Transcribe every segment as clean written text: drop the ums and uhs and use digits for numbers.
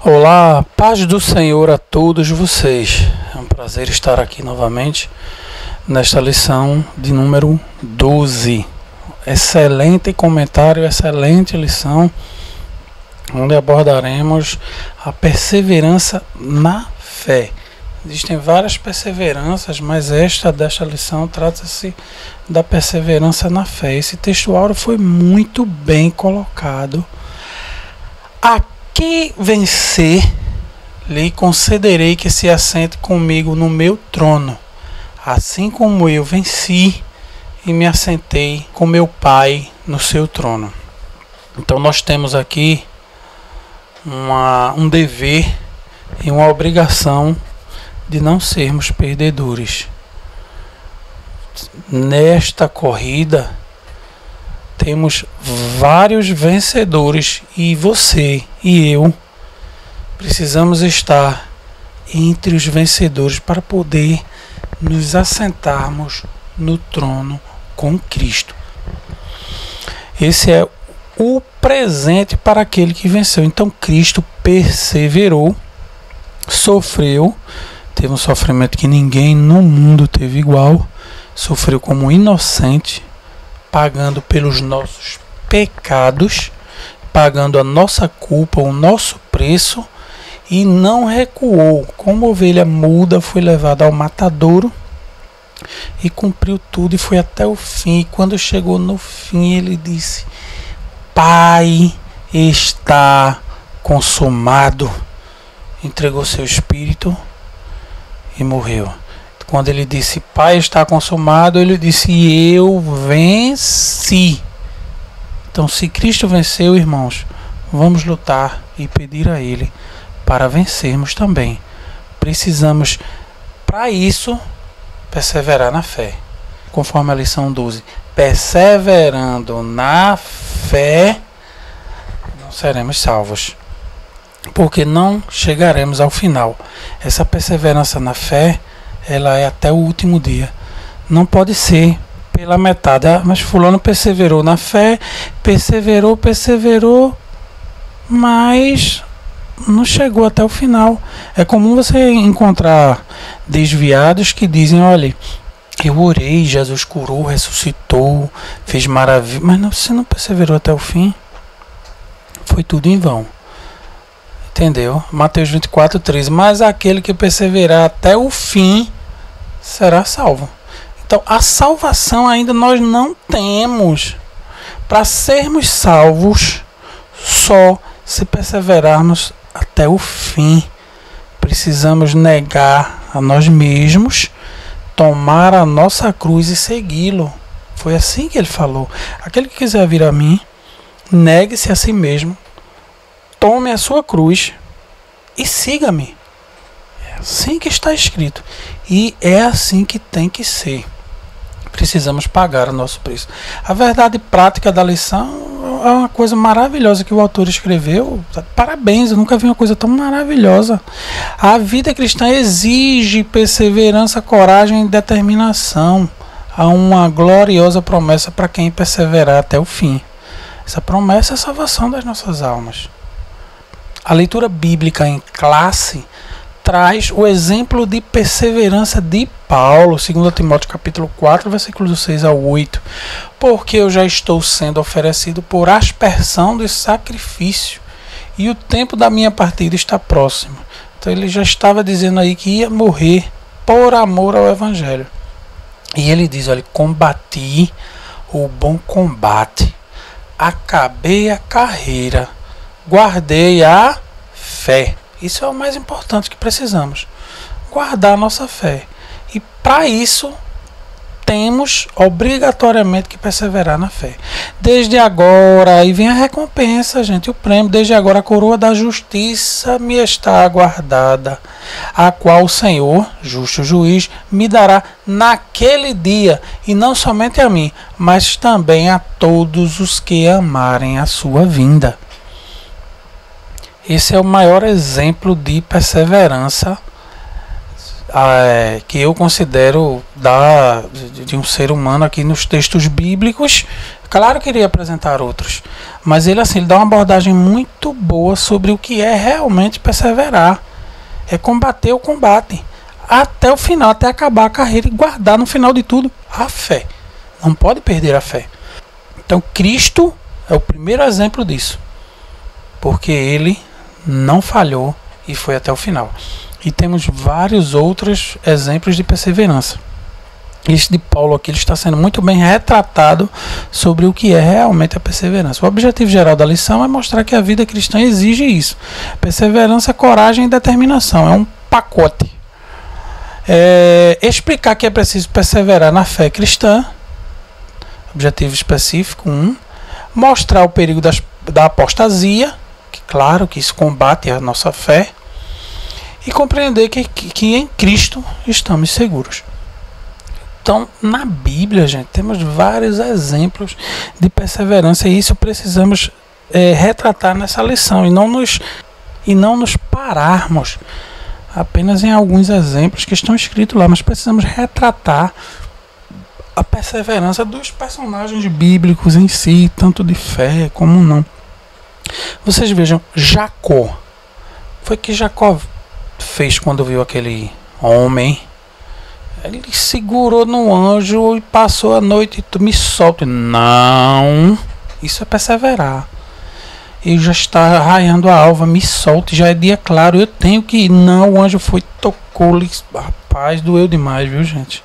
Olá, paz do Senhor a todos vocês. É um prazer estar aqui novamente nesta lição de número 12. Excelente comentário, excelente lição, onde abordaremos a perseverança na fé. Existem várias perseveranças, mas desta lição trata-se da perseverança na fé. Esse texto áureo foi muito bem colocado. Que vencer, lhe concederei que se assente comigo no meu trono, assim como eu venci e me assentei com meu Pai no seu trono. Então nós temos aqui um dever e uma obrigação de não sermos perdedores. Nesta corrida temos vários vencedores e você e eu precisamos estar entre os vencedores para poder nos assentarmos no trono com Cristo. Esse é o presente para aquele que venceu. Então Cristo perseverou, sofreu, teve um sofrimento que ninguém no mundo teve igual, sofreu como inocente, pagando pelos nossos pecados, pagando a nossa culpa, o nosso preço, e não recuou. Como ovelha muda, foi levado ao matadouro e cumpriu tudo e foi até o fim. E quando chegou no fim, ele disse: Pai, está consumado. Entregou seu espírito e morreu. Quando ele disse, Pai, está consumado, ele disse, eu venci. Então, se Cristo venceu, irmãos, vamos lutar e pedir a Ele para vencermos também. Precisamos, para isso, perseverar na fé. Conforme a lição 12, perseverando na fé, não seremos salvos, porque não chegaremos ao final. Essa perseverança na fé, ela é até o último dia. Não pode ser pela metade. Mas fulano perseverou na fé, perseverou, mas não chegou até o final. É comum você encontrar desviados que dizem, olha, eu orei, Jesus curou, ressuscitou, fez maravilha, mas não, você não perseverou até o fim, foi tudo em vão. Entendeu? Mateus 24:13. Mas aquele que perseverar até o fim será salvo. Então, a salvação ainda nós não temos. Para sermos salvos, só se perseverarmos até o fim. Precisamos negar a nós mesmos, tomar a nossa cruz e segui-lo. Foi assim que ele falou. Aquele que quiser vir a mim, negue-se a si mesmo, tome a sua cruz e siga-me. É assim que está escrito. E é assim que tem que ser. Precisamos pagar o nosso preço. A verdade prática da lição é uma coisa maravilhosa que o autor escreveu. Parabéns, eu nunca vi uma coisa tão maravilhosa. A vida cristã exige perseverança, coragem e determinação. Há uma gloriosa promessa para quem perseverar até o fim. Essa promessa é a salvação das nossas almas. A leitura bíblica em classe traz o exemplo de perseverança de Paulo, 2 Timóteo capítulo 4, versículos 6 ao 8. Porque eu já estou sendo oferecido por aspersão de sacrifício, e o tempo da minha partida está próximo. Então ele já estava dizendo aí que ia morrer por amor ao Evangelho. E ele diz, olha, combati o bom combate, acabei a carreira, guardei a fé. Isso é o mais importante que precisamos. Guardar a nossa fé. E para isso, temos obrigatoriamente que perseverar na fé. Desde agora, aí vem a recompensa, gente, o prêmio. Desde agora a coroa da justiça me está aguardada, a qual o Senhor, justo juiz, me dará naquele dia, e não somente a mim, mas também a todos os que amarem a sua vinda. Esse é o maior exemplo de perseverança que eu considero de um ser humano aqui nos textos bíblicos. Claro que iria apresentar outros, mas ele assim, ele dá uma abordagem muito boa sobre o que é realmente perseverar. É combater o combate até o final, até acabar a carreira e guardar no final de tudo a fé. Não pode perder a fé. Então Cristo é o primeiro exemplo disso, porque ele não falhou e foi até o final. E temos vários outros exemplos de perseverança. Este de Paulo aqui ele está sendo muito bem retratado sobre o que é realmente a perseverança. O objetivo geral da lição é mostrar que a vida cristã exige isso. Perseverança, coragem e determinação. É um pacote. Explicar que é preciso perseverar na fé cristã. Objetivo específico 1. Mostrar o perigo da apostasia. Que claro que isso combate a nossa fé. E compreender que em Cristo estamos seguros. Então, na Bíblia, gente, temos vários exemplos de perseverança e isso precisamos retratar nessa lição e não nos pararmos apenas em alguns exemplos que estão escritos lá, mas precisamos retratar a perseverança dos personagens bíblicos em si, tanto de fé como não. Vocês vejam, Jacó. Foi que Jacó fez quando viu aquele homem. Ele segurou no anjo e passou a noite e me solta. Não, isso é perseverar. E já está raiando a alva, me solte, já é dia claro, eu tenho que ir. Não, o anjo foi, tocou-lhe. Rapaz, doeu demais, viu, gente?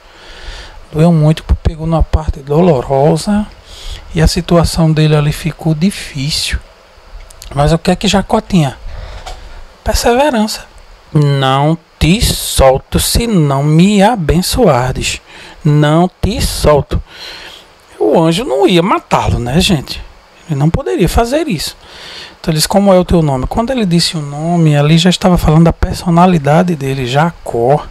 Doeu muito, pegou numa parte dolorosa e a situação dele ali ficou difícil. Mas o que é que Jacó tinha? Perseverança. Não te solto se não me abençoardes. Não te solto. O anjo não ia matá-lo, né, gente? Ele não poderia fazer isso. Então ele disse, como é o teu nome? Quando ele disse o nome, ali já estava falando da personalidade dele. Jacó,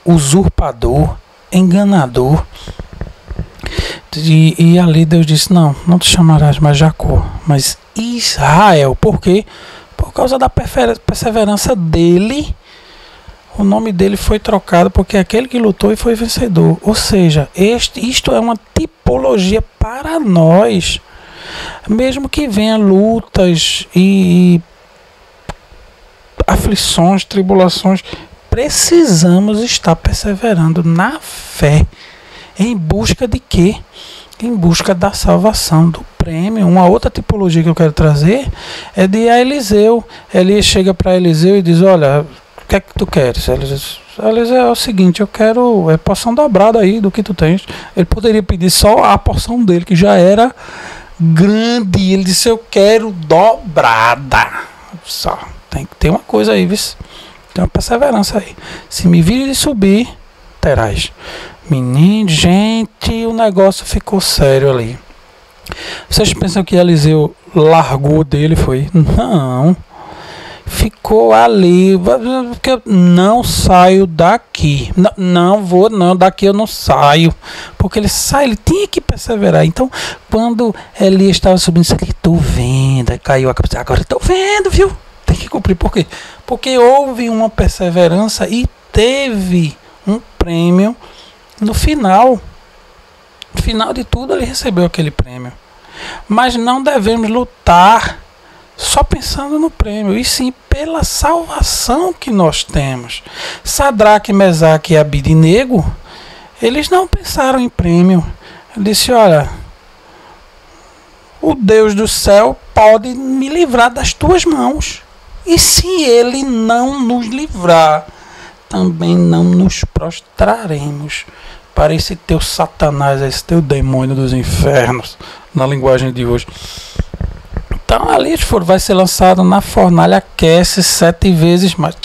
usurpador, enganador. E ali Deus disse, não te chamarás mais Jacó, mas Israel. Por quê? Por causa da perseverança dele. O nome dele foi trocado porque é aquele que lutou e foi vencedor. Ou seja, isto é uma tipologia para nós. Mesmo que venha lutas e aflições, tribulações, precisamos estar perseverando na fé. Em busca de quê? Em busca da salvação, do prêmio. Uma outra tipologia que eu quero trazer é de Eliseu. Ele chega para Eliseu e diz, olha, o que é que tu queres? Eliseu, é o seguinte, eu quero porção dobrada aí do que tu tens. Ele poderia pedir só a porção dele, que já era grande. Ele disse, eu quero dobrada. Só tem que ter uma coisa aí, viu? Tem uma perseverança aí. Se me vires de subir, terás. Menino, gente, o negócio ficou sério ali. Vocês pensam que Eliseu largou dele? Foi? Não. Ficou ali, porque eu não saio daqui. Não vou, não, daqui eu não saio. Porque ele sai, ele tinha que perseverar. Então, quando Elias estava subindo, ele disse, estou vendo, aí caiu a cabeça. Agora estou vendo, viu? Tem que cumprir. Por quê? Porque houve uma perseverança e teve um prêmio no final. No final de tudo, ele recebeu aquele prêmio. Mas não devemos lutar só pensando no prêmio, e sim pela salvação que nós temos. Sadraque, Mesaque e Abidinego, eles não pensaram em prêmio. Ele disse, olha, o Deus do céu pode me livrar das tuas mãos. E se ele não nos livrar, também não nos prostraremos para esse teu Satanás, esse teu demônio dos infernos, na linguagem de hoje. Então ali vai ser lançado na fornalha, aquece 7 vezes mais.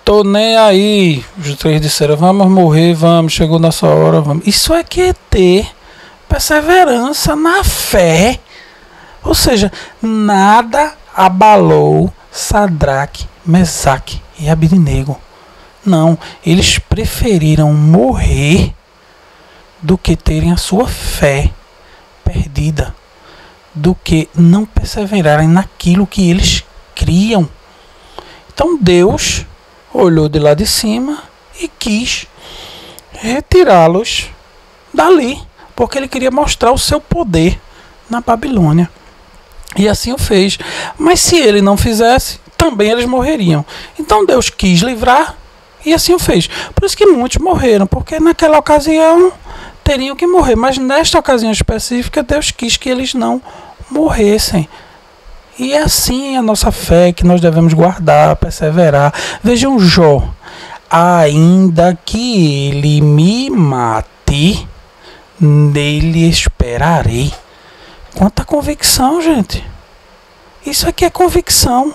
Tô nem aí. Os 3 disseram, vamos morrer, vamos, chegou nossa hora, vamos. Isso é que é ter perseverança na fé. Ou seja, nada abalou Sadraque, Mesaque e Abidinego. Não, eles preferiram morrer do que terem a sua fé perdida, do que não perseverarem naquilo que eles criam. Então Deus olhou de lá de cima e quis retirá-los dali, porque ele queria mostrar o seu poder na Babilônia. E assim o fez. Mas se ele não fizesse, também eles morreriam. Então Deus quis livrar e assim o fez. Por isso que muitos morreram, porque naquela ocasião teriam que morrer. Mas nesta ocasião específica, Deus quis que eles não morressem. E é assim a nossa fé que nós devemos guardar, perseverar. Vejam Jó. Ainda que ele me mate, nele esperarei. Quanta convicção, gente. Isso aqui é convicção.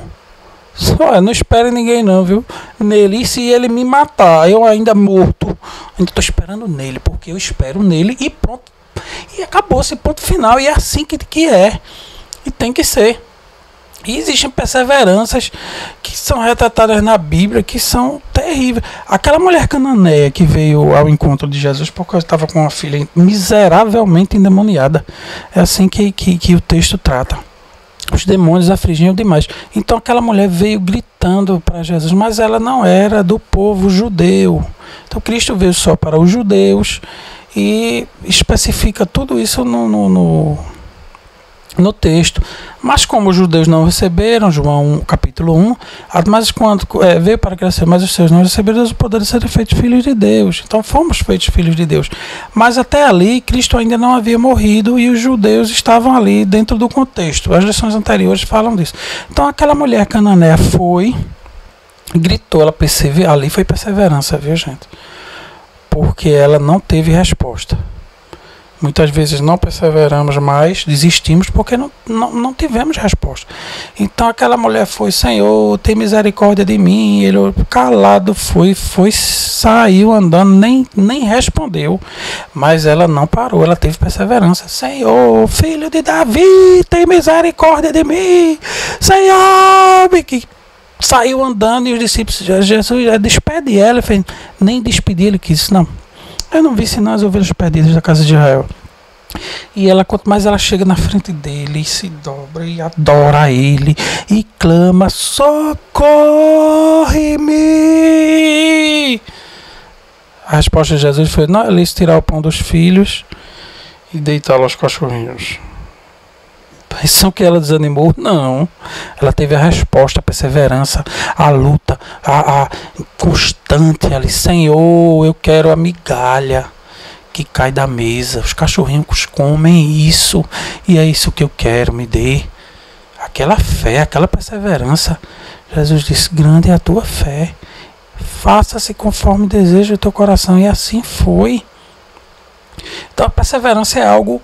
Só, não espere ninguém não, viu? Nele, e se ele me matar, eu ainda morto, ainda estou esperando nele, porque eu espero nele e pronto. E acabou-se, ponto final. E é assim que é. E tem que ser. E existem perseveranças que são retratadas na Bíblia, que são terríveis. Aquela mulher cananeia que veio ao encontro de Jesus porque estava com uma filha miseravelmente endemoniada. É assim que o texto trata. Os demônios afligiam demais. Então aquela mulher veio gritando para Jesus, mas ela não era do povo judeu. Então Cristo veio só para os judeus e especifica tudo isso no texto. Mas como os judeus não receberam, João capítulo 1, mas quando veio para crescer, mas os seus não receberam o poder de serem feitos filhos de Deus. Então fomos feitos filhos de Deus. Mas até ali, Cristo ainda não havia morrido e os judeus estavam ali dentro do contexto. As lições anteriores falam disso. Então aquela mulher cananeia foi, gritou, ela perseverou, ali foi perseverança, viu, gente? Porque ela não teve resposta. Muitas vezes não perseveramos mais, desistimos porque não tivemos resposta. Então aquela mulher foi, Senhor, tem misericórdia de mim. Ele calado foi, saiu andando, nem respondeu. Mas ela não parou, ela teve perseverança. Senhor, filho de Davi, tem misericórdia de mim. Senhor, que saiu andando e os discípulos, Jesus, despede ela. Ele fez, nem despedir, ele quis, não. Eu não vi senão as ovelhas perdidas da casa de Israel. E ela, quanto mais ela chega na frente dele, e se dobra e adora ele, e clama, socorre-me! A resposta de Jesus foi, não é lícito tirar o pão dos filhos e deitá-lo aos cachorrinhos. Pensam que ela desanimou? Não. Ela teve a resposta, a perseverança, a luta, a constante ali. Senhor, eu quero a migalha que cai da mesa. Os cachorrinhos comem isso e é isso que eu quero, me dê. Aquela fé, aquela perseverança. Jesus disse, grande é a tua fé. Faça-se conforme deseja o teu coração. E assim foi. Então a perseverança é algo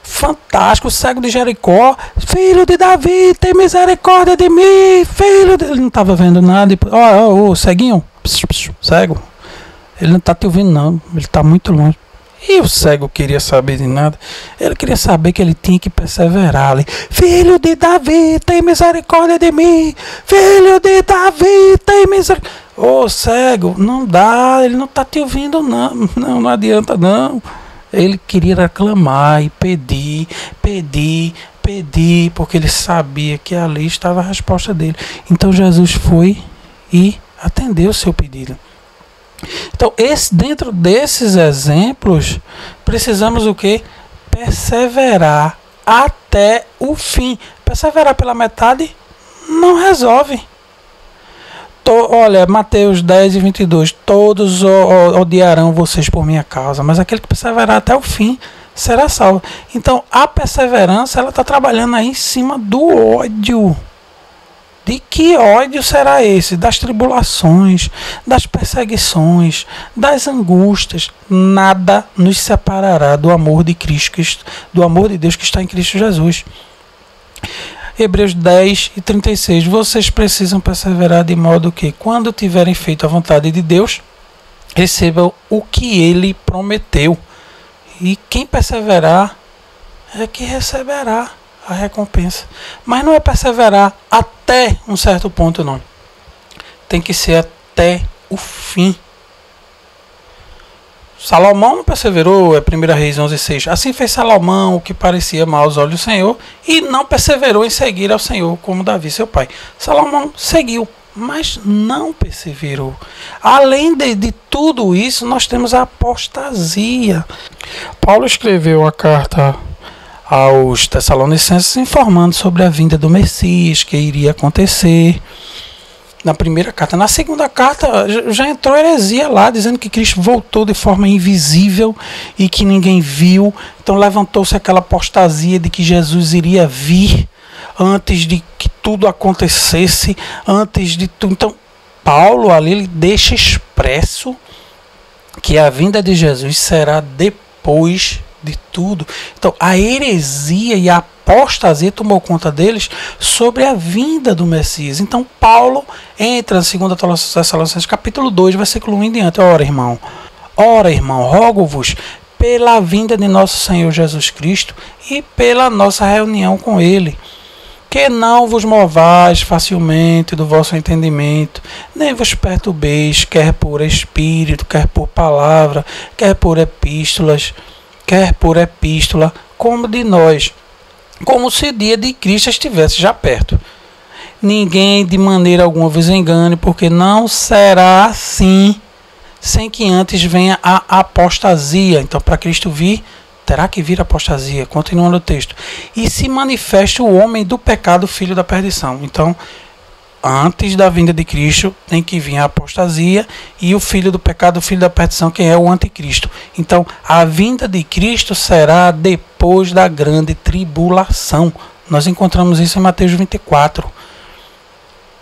fantástico. O cego de Jericó, filho de Davi, tem misericórdia de mim, filho de... Ele não estava vendo nada. Ó, ceguinho, cego, ele não está te ouvindo não, ele está muito longe. E o cego queria saber de nada. Ele queria saber que ele tinha que perseverar ali. Filho de Davi, tem misericórdia de mim, filho de Davi, tem misericórdia. Ô cego, não dá, ele não está te ouvindo não adianta não. Ele queria reclamar e pedir, porque ele sabia que ali estava a resposta dele. Então Jesus foi e atendeu o seu pedido. Então, dentro desses exemplos, precisamos o quê? Perseverar até o fim. Perseverar pela metade não resolve. Olha, Mateus 10 e 22, todos odiarão vocês por minha causa, mas aquele que perseverar até o fim será salvo. Então, a perseverança, ela está trabalhando aí em cima do ódio. De que ódio será esse? Das tribulações, das perseguições, das angústias. Nada nos separará do amor de Cristo, do amor de Deus que está em Cristo Jesus. Hebreus 10 e 36. Vocês precisam perseverar de modo que, quando tiverem feito a vontade de Deus, recebam o que Ele prometeu. E quem perseverar é que receberá a recompensa. Mas não é perseverar até um certo ponto, não. Tem que ser até o fim. Salomão não perseverou, é 1 Reis 11:6. Assim fez Salomão o que parecia mal aos olhos do Senhor e não perseverou em seguir ao Senhor como Davi seu pai. Salomão seguiu, mas não perseverou. Além de tudo isso, nós temos a apostasia. Paulo escreveu a carta aos Tessalonicenses informando sobre a vinda do Messias, que iria acontecer. Na primeira carta. Na segunda carta já entrou heresia lá, dizendo que Cristo voltou de forma invisível e que ninguém viu. Então levantou-se aquela apostasia de que Jesus iria vir antes de que tudo acontecesse, antes de tudo. Então Paulo ali ele deixa expresso que a vinda de Jesus será depois de tudo. Então a heresia e a apostasia tomou conta deles sobre a vinda do Messias. Então Paulo entra em 2 Tessalonicenses capítulo 2, versículo 1 em diante. Ora, irmão, rogo-vos pela vinda de nosso Senhor Jesus Cristo e pela nossa reunião com Ele, que não vos movais facilmente do vosso entendimento, nem vos perturbeis, quer por espírito, quer por palavra, quer por epístola, como de nós, como se o dia de Cristo estivesse já perto. Ninguém de maneira alguma vos engane, porque não será assim, sem que antes venha a apostasia. Então, para Cristo vir, terá que vir a apostasia. Continuando o texto. E se manifesta o homem do pecado, filho da perdição. Então, antes da vinda de Cristo, tem que vir a apostasia e o filho do pecado, o filho da perdição, que é o anticristo. Então, a vinda de Cristo será depois da grande tribulação. Nós encontramos isso em Mateus 24.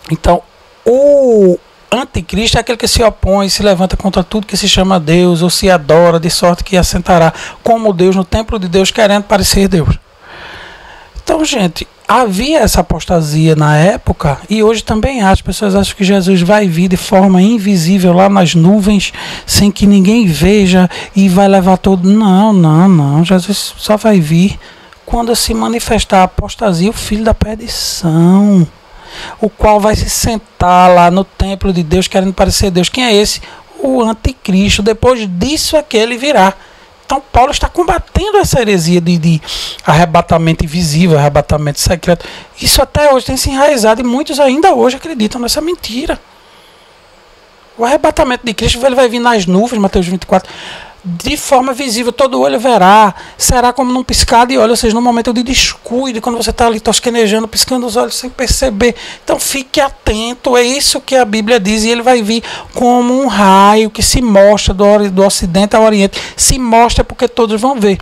Então, o anticristo é aquele que se opõe, se levanta contra tudo que se chama Deus, ou se adora, de sorte que assentará como Deus no templo de Deus, querendo parecer Deus. Então, gente, havia essa apostasia na época e hoje também há. As pessoas acham que Jesus vai vir de forma invisível lá nas nuvens, sem que ninguém veja e vai levar todo. Não. Jesus só vai vir quando se manifestar a apostasia, o filho da perdição, o qual vai se sentar lá no templo de Deus querendo parecer Deus. Quem é esse? O anticristo. Depois disso é que ele virá. Então Paulo está combatendo essa heresia de arrebatamento invisível, arrebatamento secreto. Isso até hoje tem se enraizado e muitos ainda hoje acreditam nessa mentira. O arrebatamento de Cristo, ele vai vir nas nuvens, Mateus 24, de forma visível, todo olho verá, será como num piscar de olhos, ou seja, num momento de descuido, quando você está ali tosquenejando, piscando os olhos sem perceber. Então fique atento, é isso que a Bíblia diz, e ele vai vir como um raio que se mostra do ocidente ao oriente, se mostra porque todos vão ver.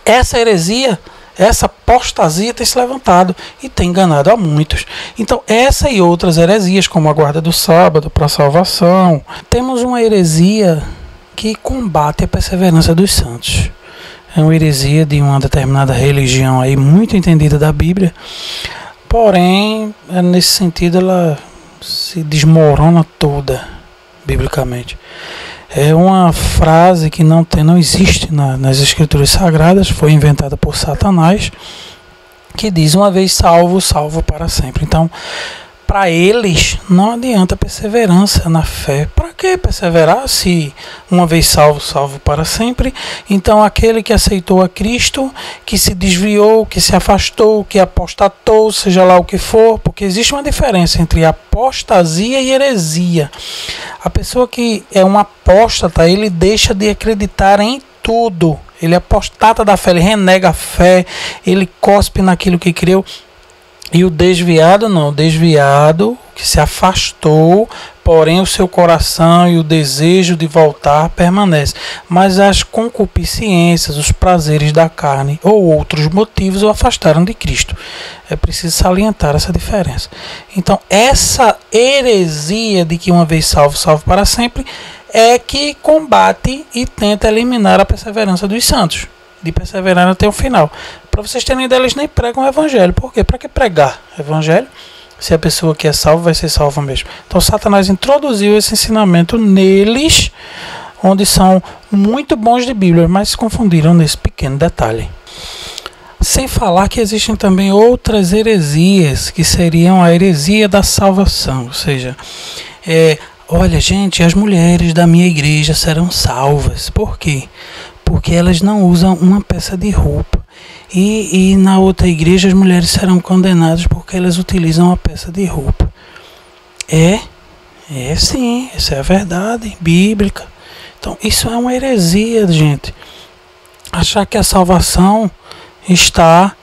Essa heresia, essa apostasia tem se levantado e tem enganado a muitos. Então essa e outras heresias, como a guarda do sábado para a salvação, temos uma heresia que combate a perseverança dos santos. É uma heresia de uma determinada religião aí muito entendida da Bíblia, porém, nesse sentido, ela se desmorona toda, biblicamente. É uma frase que não existe nas Escrituras Sagradas, foi inventada por Satanás, que diz: uma vez salvo, salvo para sempre. Então, para eles, não adianta perseverança na fé. Para que perseverar se uma vez salvo, salvo para sempre? Então, aquele que aceitou a Cristo, que se desviou, que se afastou, que apostatou, seja lá o que for, porque existe uma diferença entre apostasia e heresia. A pessoa que é um apóstata, ele deixa de acreditar em tudo. Ele apostata da fé, ele renega a fé, ele cospe naquilo que creu. E o desviado não, o desviado que se afastou, porém o seu coração e o desejo de voltar permanece. Mas as concupiscências, os prazeres da carne ou outros motivos o afastaram de Cristo. É preciso salientar essa diferença. Então essa heresia de que uma vez salvo, salvo para sempre, é que combate e tenta eliminar a perseverança dos santos, de perseverar até o final. Para vocês terem ideia, eles nem pregam o evangelho. Por quê? Para que pregar evangelho se a pessoa que é salva vai ser salva mesmo? Então Satanás introduziu esse ensinamento neles, onde são muito bons de Bíblia, mas se confundiram nesse pequeno detalhe. Sem falar que existem também outras heresias, que seriam a heresia da salvação, ou seja, Olha, gente, as mulheres da minha igreja serão salvas. Por quê? Porque elas não usam uma peça de roupa. E na outra igreja as mulheres serão condenadas porque elas utilizam uma peça de roupa. Sim, essa é a verdade bíblica. Então, isso é uma heresia, gente. Achar que a salvação está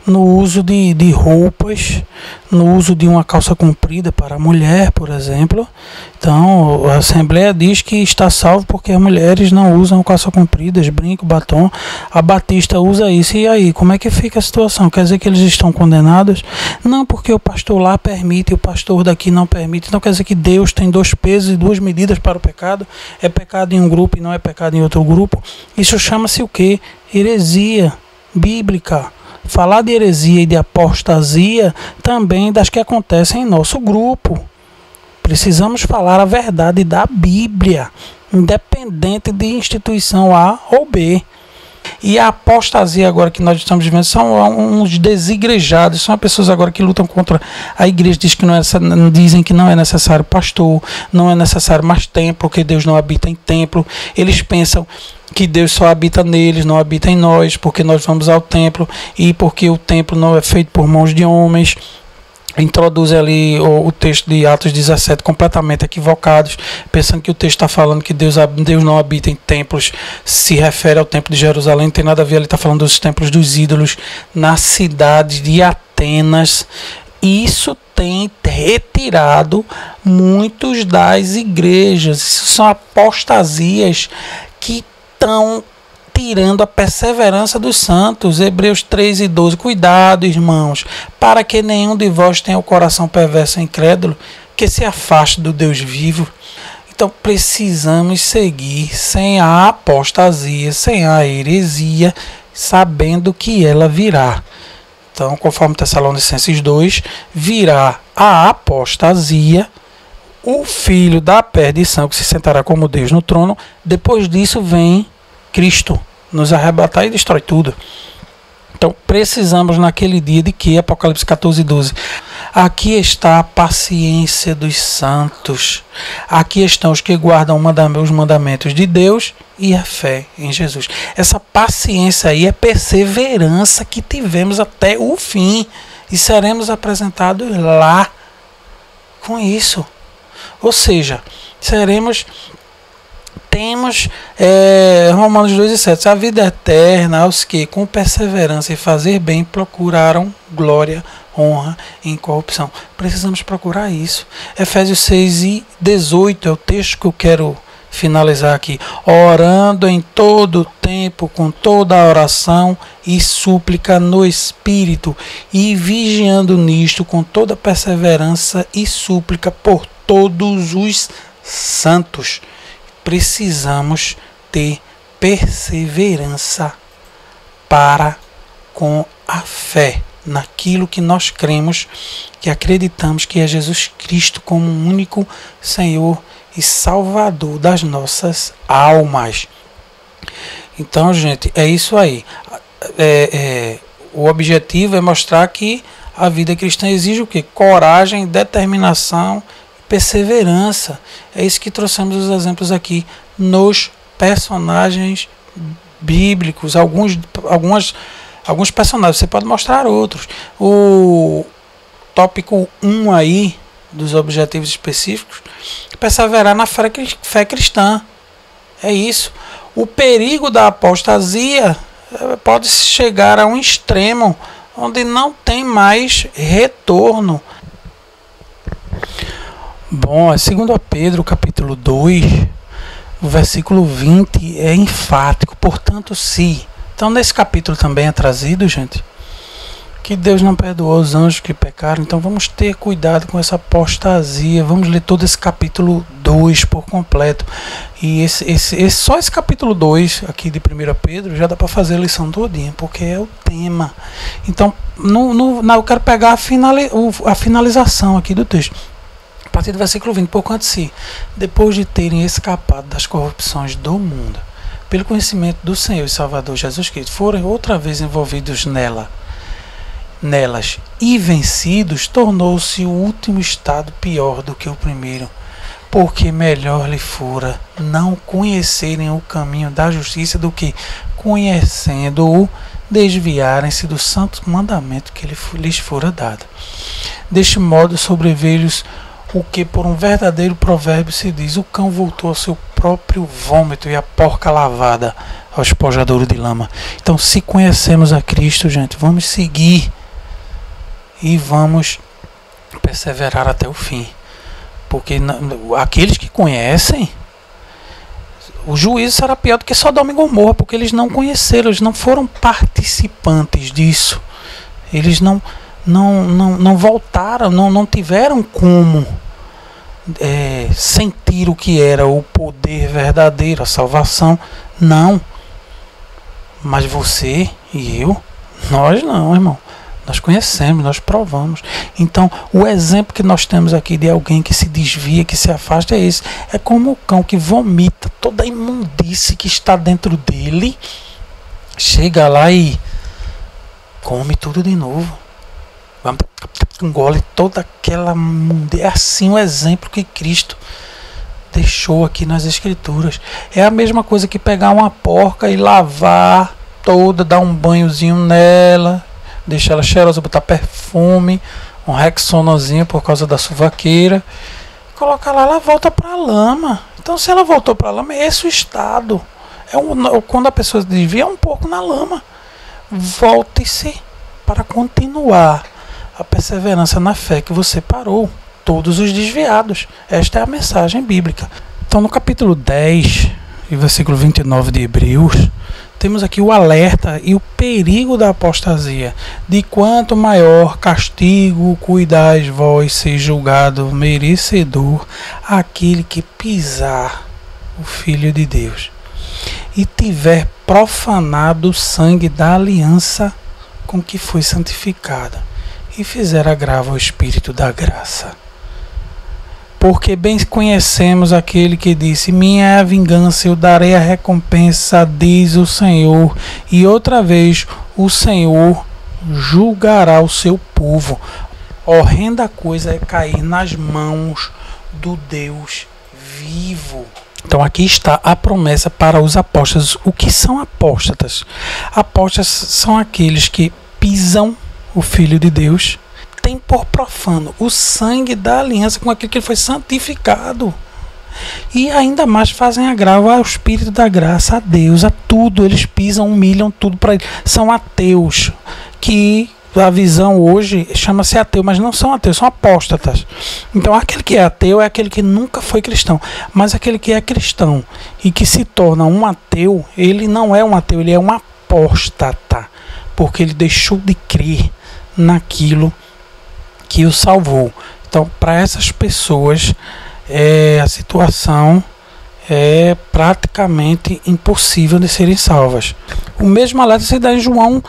no uso de roupas, no uso de uma calça comprida para a mulher, por exemplo. Então, a Assembleia diz que está salvo porque as mulheres não usam calça compridas, brinco, batom. A Batista usa isso. E aí, como é que fica a situação? Quer dizer que eles estão condenados? Não, porque o pastor lá permite e o pastor daqui não permite. Então, quer dizer que Deus tem 2 pesos e 2 medidas para o pecado? É pecado em um grupo e não é pecado em outro grupo? Isso chama-se o quê? Heresia bíblica. Falar de heresia e de apostasia também das que acontecem em nosso grupo. Precisamos falar a verdade da Bíblia, independente de instituição A ou B. E a apostasia agora que nós estamos vivendo são uns desigrejados, são pessoas agora que lutam contra a igreja, dizem que não é necessário pastor, não é necessário mais templo, porque Deus não habita em templo. Eles pensam que Deus só habita neles, não habita em nós, porque nós vamos ao templo e porque o templo não é feito por mãos de homens. Introduz ali o texto de Atos 17 completamente equivocados, pensando que o texto está falando que Deus não habita em templos, se refere ao templo de Jerusalém, não tem nada a ver, ele está falando dos templos dos ídolos na cidade de Atenas. Isso tem retirado muitos das igrejas. Isso são apostasias que estão tirando a perseverança dos santos. Hebreus 3:12. Cuidado, irmãos, para que nenhum de vós tenha o coração perverso e incrédulo, que se afaste do Deus vivo. Então precisamos seguir sem a apostasia, sem a heresia, sabendo que ela virá. Então, conforme Tessalonicenses 2, virá a apostasia, o filho da perdição que se sentará como Deus no trono. Depois disso vem Cristo nos arrebatar e destrói tudo. Então precisamos naquele dia de que? Apocalipse 14:12. Aqui está a paciência dos santos. Aqui estão os que guardam os mandamentos de Deus e a fé em Jesus. Essa paciência aí é perseverança que tivemos até o fim. E seremos apresentados lá com isso. Ou seja, temos Romanos 2:7, a vida eterna aos que com perseverança e fazer bem procuraram glória, honra e incorrupção. Precisamos procurar isso. Efésios 6:18 é o texto que eu quero finalizar aqui. Orando em todo tempo, com toda a oração e súplica no Espírito, e vigiando nisto com toda perseverança e súplica por todos os santos. Precisamos ter perseverança para com a fé naquilo que nós cremos, que acreditamos que é Jesus Cristo como o único Senhor e Salvador das nossas almas. Então, gente, é isso aí. O objetivo é mostrar que a vida cristã exige o quê? Coragem, determinação, perseverança. É isso que trouxemos os exemplos aqui nos personagens bíblicos. Alguns personagens, você pode mostrar outros. O tópico 1 aí, dos objetivos específicos, perseverar na fé cristã. É isso. O perigo da apostasia pode chegar a um extremo onde não tem mais retorno. Bom, 2 Pedro capítulo 2, o versículo 20 é enfático. Portanto, se... Então, nesse capítulo também é trazido, gente, que Deus não perdoou os anjos que pecaram. Então, vamos ter cuidado com essa apostasia. Vamos ler todo esse capítulo 2 por completo. E só esse capítulo 2 aqui de 1 Pedro já dá para fazer a lição todinha, porque é o tema. Então, eu quero pegar a finalização aqui do texto. A partir do versículo 20, porquanto se, depois de terem escapado das corrupções do mundo, pelo conhecimento do Senhor e Salvador Jesus Cristo, forem outra vez envolvidos nelas e vencidos, tornou-se o último estado pior do que o primeiro. porque melhor lhe fora não conhecerem o caminho da justiça do que, conhecendo-o, desviarem-se do santo mandamento que lhes fora dado. Deste modo sobreveio-lhes o que por um verdadeiro provérbio se diz: o cão voltou ao seu próprio vômito e a porca lavada ao espojadouro de lama. Então, se conhecemos a Cristo, gente, vamos seguir e vamos perseverar até o fim. Porque aqueles que conhecem, o juízo será pior do que Sodoma e Gomorra, porque eles não conheceram, eles não foram participantes disso. Eles não voltaram, não tiveram como sentir o que era o poder verdadeiro, a salvação. Não. Mas você e eu, nós não, irmão. Nós conhecemos, nós provamos. Então, o exemplo que nós temos aqui de alguém que se desvia, que se afasta, é esse. É como o cão que vomita toda a imundície que está dentro dele, chega lá e come tudo de novo. Engole toda aquela imundície. É assim o exemplo que Cristo deixou aqui nas Escrituras. É a mesma coisa que pegar uma porca e lavar toda, dar um banhozinho nela, deixar ela cheirosa, botar perfume, um Rexonazinho por causa da suvaqueira, colocar lá, ela volta para a lama. Então, se ela voltou para a lama, é esse o estado. Quando a pessoa desvia, é um pouco na lama. Volte-se para continuar a perseverança na fé que você parou. Todos os desviados. Esta é a mensagem bíblica. Então, no capítulo 10 e versículo 29 de Hebreus, temos aqui o alerta e o perigo da apostasia. De quanto maior castigo cuidais vós ser julgado merecedor aquele que pisar o Filho de Deus e tiver profanado o sangue da aliança com que foi santificada e fizer agravo ao Espírito da graça. Porque bem conhecemos aquele que disse: minha é a vingança, eu darei a recompensa, diz o Senhor. E outra vez o Senhor julgará o seu povo. Horrenda coisa é cair nas mãos do Deus vivo. Então aqui está a promessa para os apóstatas. O que são apóstatas? Apóstatas são aqueles que pisam o Filho de Deus, tem por profano o sangue da aliança com aquele que foi santificado, e ainda mais fazem agravo ao Espírito da graça, a Deus, a tudo. Eles pisam, humilham tudo para ele. São ateus, que a visão hoje chama-se ateu, mas não são ateus, são apóstatas. Então aquele que é ateu é aquele que nunca foi cristão, mas aquele que é cristão e que se torna um ateu, ele não é um ateu, ele é um apóstata, porque ele deixou de crer naquilo que o salvou. Então, para essas pessoas, a situação é praticamente impossível de serem salvas. O mesmo alerta se dá em João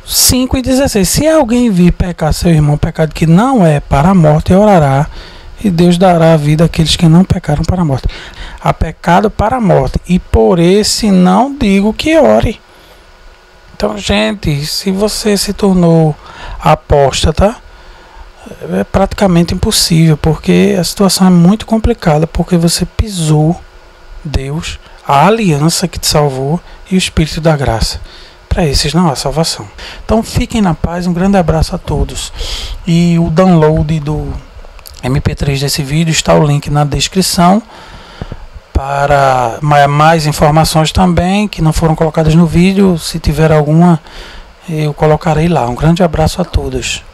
5,16. Se alguém vir pecar seu irmão, pecado que não é para a morte, orará, e Deus dará a vida àqueles que não pecaram para a morte. Há pecado para a morte, e por esse não digo que ore. Então, gente, se você se tornou apóstata, é praticamente impossível, porque a situação é muito complicada, porque você pisou Deus, a aliança que te salvou e o Espírito da graça. Para esses não há salvação. Então fiquem na paz, um grande abraço a todos. E o download do MP3 desse vídeo está o link na descrição. Para mais informações também que não foram colocadas no vídeo, se tiver alguma, eu colocarei lá. Um grande abraço a todos.